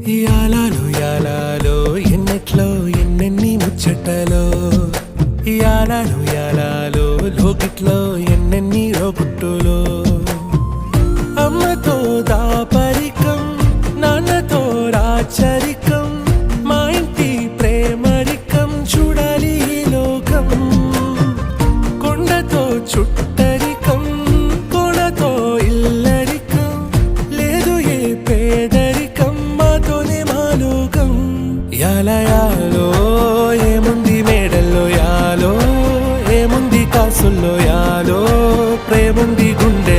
యాలాలో యాలాలో ఎన్నెట్లో ఎన్నెన్ని ముచ్చటలో యాలాలో యాలాలో లోకిట్లో ఎన్నెన్ని రోగుట్టులో అమ్మతో దాపరికం నాన్నతో రాచరికం మా ఇంటి ప్రేమరికం చూడాలి ఈ లోకం కొండతో చుట్టరికం కొనతో ఇల్లరికం లేదు ఏ పేదరికం మాతోనే మా లోకం యాలయాలో ఏముంది మేడల్లో యాలో ఏముంది కాసుల్లో యాలో ప్రేముంది గుండె